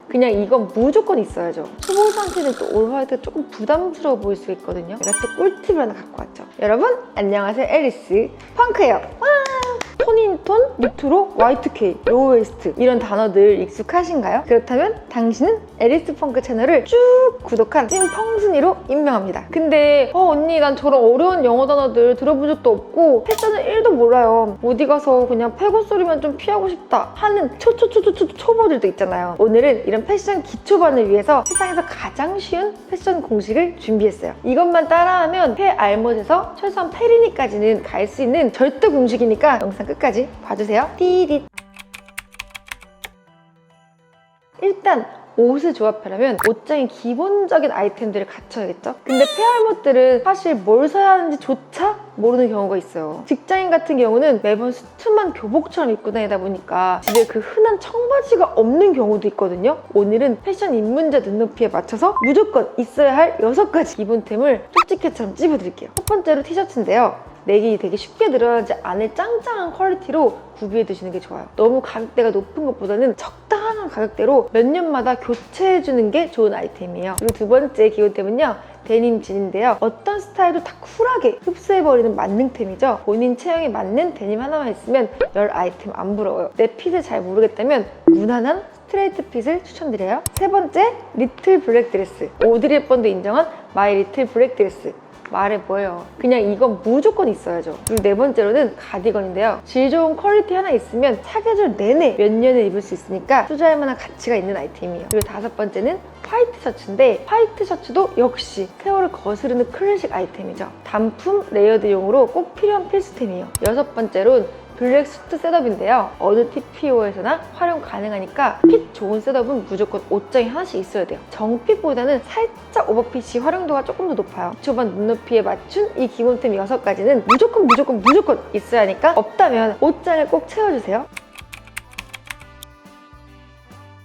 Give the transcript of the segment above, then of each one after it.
그냥 이건 무조건 있어야죠. 초보 상태는 또 올 화이트가 조금 부담스러워 보일 수 있거든요. 제가 또 꿀팁을 하나 갖고 왔죠. 여러분 안녕하세요, 앨리스 펑크예요. 와! 톤인톤, 니트로, Y2K, 로우 웨이스트 이런 단어들 익숙하신가요? 그렇다면 당신은 앨리스 펑크 채널을 쭉 구독한 찐 펑순이로 임명합니다. 근데 언니 난 저런 어려운 영어 단어들 들어본 적도 없고 패션을 1도 몰라요. 어디 가서 그냥 패고 소리만 좀 피하고 싶다 하는 초보들도 있잖아요. 오늘은 이런 패션 기초반을 위해서 세상에서 가장 쉬운 패션 공식을 준비했어요. 이것만 따라하면 패 알못에서 최소한 페리니까지는 갈 수 있는 절대 공식이니까 영상 끝까지 봐주세요. 띠릿. 일단 옷을 조합하려면 옷장에 기본적인 아이템들을 갖춰야겠죠? 근데 페알못들은 사실 뭘 사야 하는지 조차 모르는 경우가 있어요. 직장인 같은 경우는 매번 수트만 교복처럼 입고 다니다 보니까 집에 그 흔한 청바지가 없는 경우도 있거든요. 오늘은 패션 입문자 눈높이에 맞춰서 무조건 있어야 할 6가지 기본템을 쪽집게처럼 찝어드릴게요. 첫 번째로 티셔츠인데요. 넥이 되게 쉽게 늘어나지 않을 짱짱한 퀄리티로 구비해 두시는 게 좋아요. 너무 가격대가 높은 것보다는 적당한 가격대로 몇 년마다 교체해주는 게 좋은 아이템이에요. 그리고 두 번째 기본템은요, 데님 진인데요. 어떤 스타일도 다 쿨하게 흡수해버리는 만능템이죠. 본인 체형에 맞는 데님 하나만 있으면 열 아이템 안 부러워요. 내 핏을 잘 모르겠다면 무난한 스트레이트 핏을 추천드려요. 세 번째, 리틀 블랙 드레스. 오드리 헵번도 인정한 마이 리틀 블랙 드레스. 말해 뭐예요. 그냥 이건 무조건 있어야죠. 그리고 네 번째로는 가디건인데요. 질 좋은 퀄리티 하나 있으면 사계절 내내 몇 년을 입을 수 있으니까 투자할 만한 가치가 있는 아이템이에요. 그리고 다섯 번째는 화이트 셔츠인데 화이트 셔츠도 역시 세월을 거스르는 클래식 아이템이죠. 단품 레이어드용으로 꼭 필요한 필수템이에요. 여섯 번째로는 블랙 수트 셋업인데요. 어느 TPO에서나 활용 가능하니까 핏 좋은 셋업은 무조건 옷장에 하나씩 있어야 돼요. 정핏보다는 살짝 오버핏이 활용도가 조금 더 높아요. 기초반 눈높이에 맞춘 이 기본템 6가지는 무조건 있어야 하니까 없다면 옷장을 꼭 채워주세요.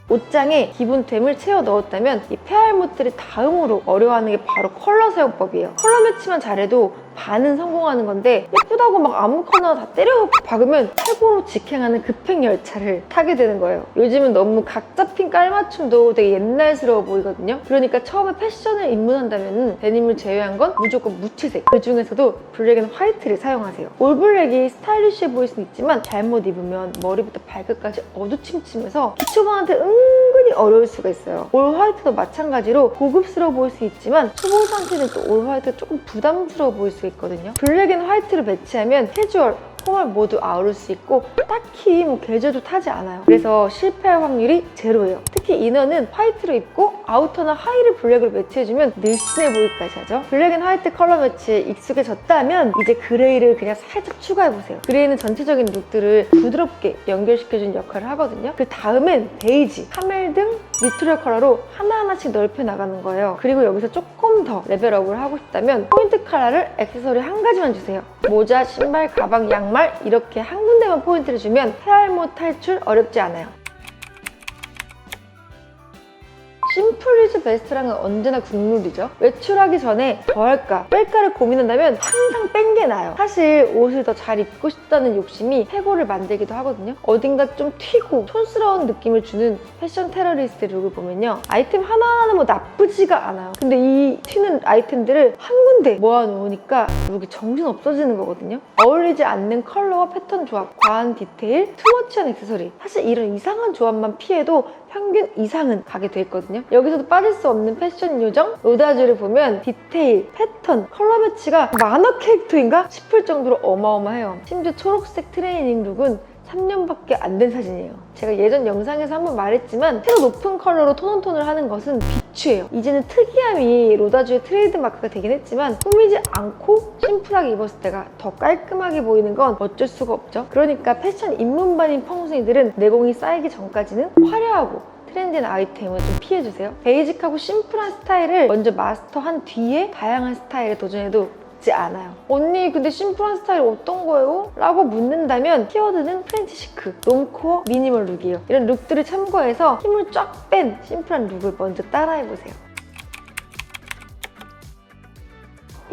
옷장에 기본템을 채워 넣었다면 이 페알못들이 다음으로 어려워하는 게 바로 컬러 사용법이에요. 컬러 매치만 잘해도 반은 성공하는 건데 예쁘다고 막 아무거나 다 때려 박으면 최고로 직행하는 급행 열차를 타게 되는 거예요. 요즘은 너무 각 잡힌 깔맞춤도 되게 옛날스러워 보이거든요. 그러니까 처음에 패션을 입문한다면 데님을 제외한 건 무조건 무채색, 그 중에서도 블랙 앤 화이트를 사용하세요. 올 블랙이 스타일리시해 보일 수는 있지만 잘못 입으면 머리부터 발끝까지 어두침침해서 기초반한테 은근히 어려울 수가 있어요. 올 화이트도 마찬가지로 고급스러워 보일 수 있지만 초보 상태는 또 올 화이트가 조금 부담스러워 보일 수 있거든요. 블랙 앤 화이트를 매치하면 캐주얼, 포멀 모두 아우를 수 있고 딱히 계절도 타지 않아요. 그래서 실패할 확률이 제로예요. 특히 이너는 화이트로 입고 아우터나 하의를 블랙으로 매치해주면 늘씬해 보이기까지 하죠. 블랙 앤 화이트 컬러 매치에 익숙해졌다면 이제 그레이를 그냥 살짝 추가해보세요. 그레이는 전체적인 룩들을 부드럽게 연결시켜주는 역할을 하거든요. 그 다음엔 베이지, 카멜 등 니트럴 컬러로 하나하나씩 넓혀 나가는 거예요. 그리고 여기서 조금 더 레벨업을 하고 싶다면 포인트 컬러를 액세서리 한 가지만 주세요. 모자, 신발, 가방, 양말 이렇게 한 군데만 포인트를 주면 페알못 탈출 어렵지 않아요. 심플 이즈 베스트란 건 언제나 국룰이죠. 외출하기 전에 더 할까 뺄까를 고민한다면 항상 뺀 게 나아요. 사실 옷을 더 잘 입고 싶다는 욕심이 패고를 만들기도 하거든요. 어딘가 좀 튀고 촌스러운 느낌을 주는 패션 테러리스트 룩을 보면요, 아이템 하나하나는 뭐 나쁘지가 않아요. 근데 이 튀는 아이템들을 한 군데 모아놓으니까 룩이 정신 없어지는 거거든요. 어울리지 않는 컬러와 패턴 조합, 과한 디테일, 투머치한 액세서리, 사실 이런 이상한 조합만 피해도 평균 이상은 가게 돼 있거든요. 여기서도 빠질 수 없는 패션 요정 로다주를 보면 디테일, 패턴, 컬러 매치가 만화 캐릭터인가 싶을 정도로 어마어마해요. 심지어 초록색 트레이닝 룩은 3년밖에 안 된 사진이에요. 제가 예전 영상에서 한번 말했지만 채도 높은 컬러로 톤온톤을 하는 것은 비추예요. 이제는 특이함이 로다주의 트레이드 마크가 되긴 했지만 꾸미지 않고 심플하게 입었을 때가 더 깔끔하게 보이는 건 어쩔 수가 없죠. 그러니까 패션 입문반인 펑순이들은 내공이 쌓이기 전까지는 화려하고 트렌디한 아이템을 좀 피해주세요. 베이직하고 심플한 스타일을 먼저 마스터한 뒤에 다양한 스타일에 도전해도 않아요. 언니 근데 심플한 스타일 어떤 거예요? 라고 묻는다면 키워드는 프렌치 시크, 롱코어, 미니멀 룩이에요. 이런 룩들을 참고해서 힘을 쫙 뺀 심플한 룩을 먼저 따라해보세요.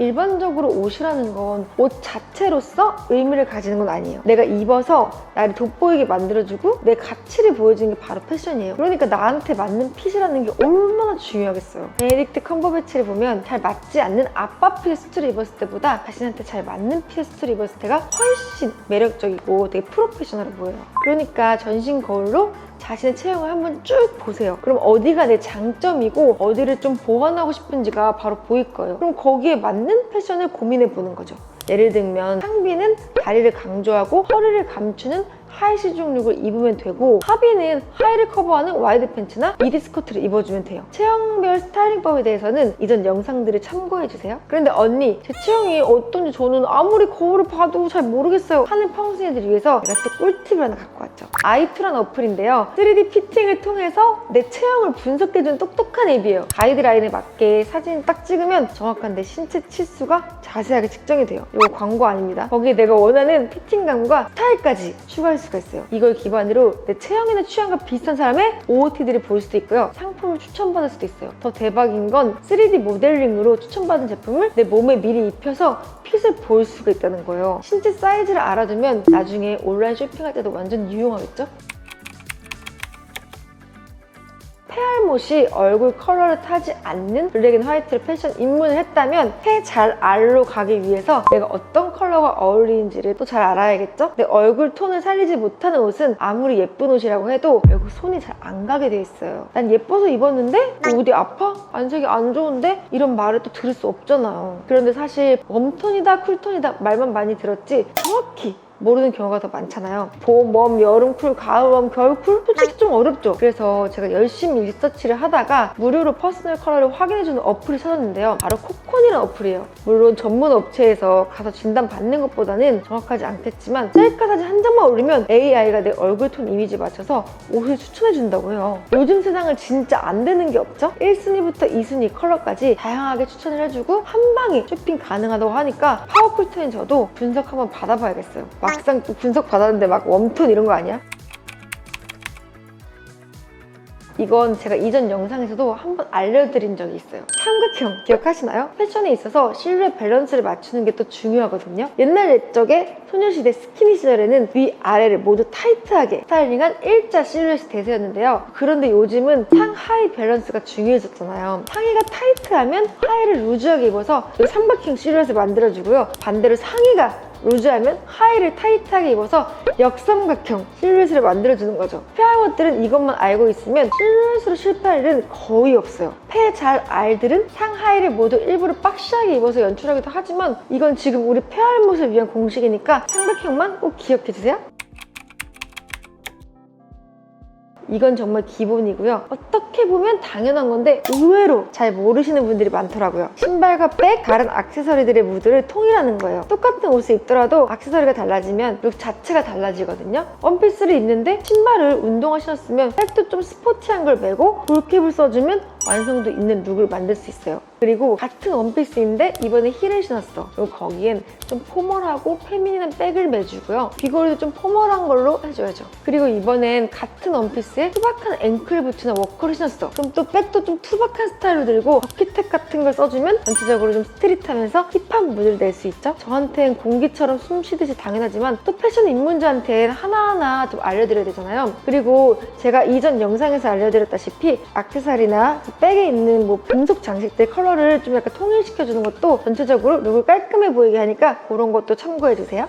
일반적으로 옷이라는 건 옷 자체로서 의미를 가지는 건 아니에요. 내가 입어서 나를 돋보이게 만들어주고 내 가치를 보여주는 게 바로 패션이에요. 그러니까 나한테 맞는 핏이라는 게 얼마나 중요하겠어요. 베네딕트 컴버배치를 보면 잘 맞지 않는 아빠 핏의 수트를 입었을 때보다 자신한테 잘 맞는 핏의 수트를 입었을 때가 훨씬 매력적이고 되게 프로페셔널해 보여요. 그러니까 전신 거울로 자신의 체형을 한번 쭉 보세요. 그럼 어디가 내 장점이고 어디를 좀 보완하고 싶은지가 바로 보일 거예요. 그럼 거기에 맞는 패션을 고민해 보는 거죠. 예를 들면 상비는 다리를 강조하고 허리를 감추는 하이시중 룩을 입으면 되고, 하비는 하의를 커버하는 와이드 팬츠나 미디 스커트를 입어주면 돼요. 체형별 스타일링법에 대해서는 이전 영상들을 참고해주세요. 그런데 언니, 제 체형이 어떤지 저는 아무리 거울을 봐도 잘 모르겠어요 하는 평소인들을 위해서 제가 또 꿀팁을 하나 갖고 왔죠. 아이투라는 어플인데요, 3D 피팅을 통해서 내 체형을 분석해주는 똑똑한 앱이에요. 가이드라인에 맞게 사진을 딱 찍으면 정확한 내 신체 치수가 자세하게 측정이 돼요. 이거 광고 아닙니다. 거기에 내가 원하는 피팅감과 스타일까지 추가할 수가 있어요. 이걸 기반으로 내 체형이나 취향과 비슷한 사람의 OOTD를 볼 수도 있고요, 상품을 추천받을 수도 있어요. 더 대박인 건 3D 모델링으로 추천받은 제품을 내 몸에 미리 입혀서 핏을 볼 수가 있다는 거예요. 신체 사이즈를 알아두면 나중에 온라인 쇼핑할 때도 완전 유용하겠죠? 페알못이 얼굴 컬러를 타지 않는 블랙 앤 화이트로 패션 입문을 했다면 폐 잘 알로 가기 위해서 내가 어떤 컬러가 어울리는지를 또 잘 알아야겠죠? 내 얼굴 톤을 살리지 못하는 옷은 아무리 예쁜 옷이라고 해도 결국 손이 잘 안 가게 돼 있어요. 난 예뻐서 입었는데 어디 아파? 안색이 안 좋은데? 이런 말을 또 들을 수 없잖아요. 그런데 사실 웜톤이다 쿨톤이다 말만 많이 들었지 정확히 모르는 경우가 더 많잖아요. 봄, 웜, 여름 쿨, 가을 웜, 겨울 쿨? 솔직히 좀 어렵죠. 그래서 제가 열심히 리서치를 하다가 무료로 퍼스널 컬러를 확인해주는 어플을 찾았는데요, 바로 코콘이라는 어플이에요. 물론 전문 업체에서 가서 진단 받는 것보다는 정확하지 않겠지만 셀카 사진 한 장만 올리면 AI가 내 얼굴 톤 이미지에 맞춰서 옷을 추천해준다고 해요. 요즘 세상은 진짜 안 되는 게 없죠? 1순위부터 2순위 컬러까지 다양하게 추천을 해주고 한 방에 쇼핑 가능하다고 하니까 파워풀톤인 저도 분석 한번 받아봐야겠어요. 막상 또 분석 받았는데 막 웜톤 이런 거 아니야? 이건 제가 이전 영상에서도 한번 알려드린 적이 있어요. 삼각형 기억하시나요? 패션에 있어서 실루엣 밸런스를 맞추는 게 또 중요하거든요. 옛날 옛적에 소녀시대 스키니 시절에는 위아래를 모두 타이트하게 스타일링한 일자 실루엣이 대세였는데요. 그런데 요즘은 상하이 밸런스가 중요해졌잖아요. 상의가 타이트하면 하의를 루즈하게 입어서 삼각형 실루엣을 만들어주고요, 반대로 상의가 루즈하면 하의를 타이트하게 입어서 역삼각형 실루엣을 만들어주는 거죠. 페알못들은 이것만 알고 있으면 실루엣으로 실패할 일은 거의 없어요. 폐 잘 알들은 상하의를 모두 일부러 박시하게 입어서 연출하기도 하지만 이건 지금 우리 페알못을 위한 공식이니까 삼각형만 꼭 기억해주세요. 이건 정말 기본이고요. 어떻게 보면 당연한 건데 의외로 잘 모르시는 분들이 많더라고요. 신발과 백, 다른 액세서리들의 무드를 통일하는 거예요. 똑같은 옷을 입더라도 액세서리가 달라지면 룩 자체가 달라지거든요. 원피스를 입는데 신발을 운동화 신었으면 백도 좀 스포티한 걸 메고 볼캡을 써주면 완성도 있는 룩을 만들 수 있어요. 그리고 같은 원피스인데 이번에 힐을 신었어. 그럼 거기엔 좀 포멀하고 페미닌한 백을 매주고요, 귀걸이도 좀 포멀한 걸로 해줘야죠. 그리고 이번엔 같은 원피스에 투박한 앵클부츠나 워커를 신었어. 그럼 또 백도 좀 투박한 스타일로 들고 버킷텍 같은 걸 써주면 전체적으로 좀 스트릿하면서 힙한 무드를 낼 수 있죠. 저한텐 공기처럼 숨 쉬듯이 당연하지만 또 패션 입문자한텐 하나하나 좀 알려드려야 되잖아요. 그리고 제가 이전 영상에서 알려드렸다시피 액세서리나 백에 있는 뭐 금속 장식들 컬러를 좀 약간 통일시켜주는 것도 전체적으로 룩을 깔끔해 보이게 하니까 그런 것도 참고해주세요.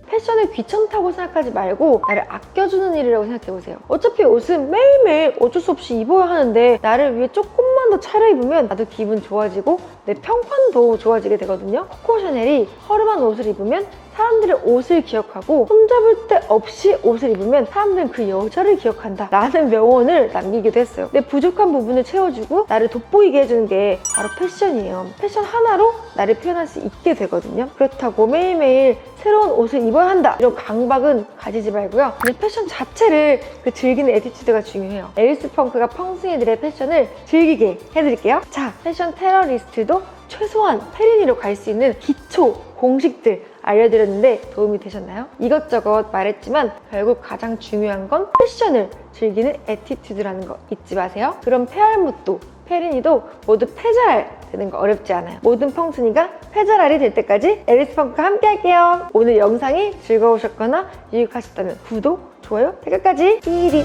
패션을 귀찮다고 생각하지 말고 나를 아껴주는 일이라고 생각해보세요. 어차피 옷은 매일매일 어쩔 수 없이 입어야 하는데 나를 위해 조금만 더 차려입으면 나도 기분 좋아지고 내 평판도 좋아지게 되거든요. 코코 샤넬이 허름한 옷을 입으면 사람들의 옷을 기억하고 흠잡을 데 없이 옷을 입으면 사람들은 그 여자를 기억한다 라는 명언을 남기기도 했어요. 내 부족한 부분을 채워주고 나를 돋보이게 해주는 게 바로 패션이에요. 패션 하나로 나를 표현할 수 있게 되거든요. 그렇다고 매일매일 새로운 옷을 입어야 한다 이런 강박은 가지지 말고요, 그냥 패션 자체를 즐기는 애티튜드가 중요해요. 앨리스 펑크가 펑숭이들의 패션을 즐기게 해드릴게요. 자, 패션 테러리스트도 최소한 페리니로 갈 수 있는 기초 공식들 알려드렸는데 도움이 되셨나요? 이것저것 말했지만 결국 가장 중요한 건 패션을 즐기는 애티튜드라는 거 잊지 마세요. 그럼 페알못도 혜린이도 모두 패자랄 되는 거 어렵지 않아요. 모든 펑순이가 패자랄이 될 때까지 앨리스 펑크와 함께 할게요. 오늘 영상이 즐거우셨거나 유익하셨다면 구독, 좋아요, 댓글까지 끼리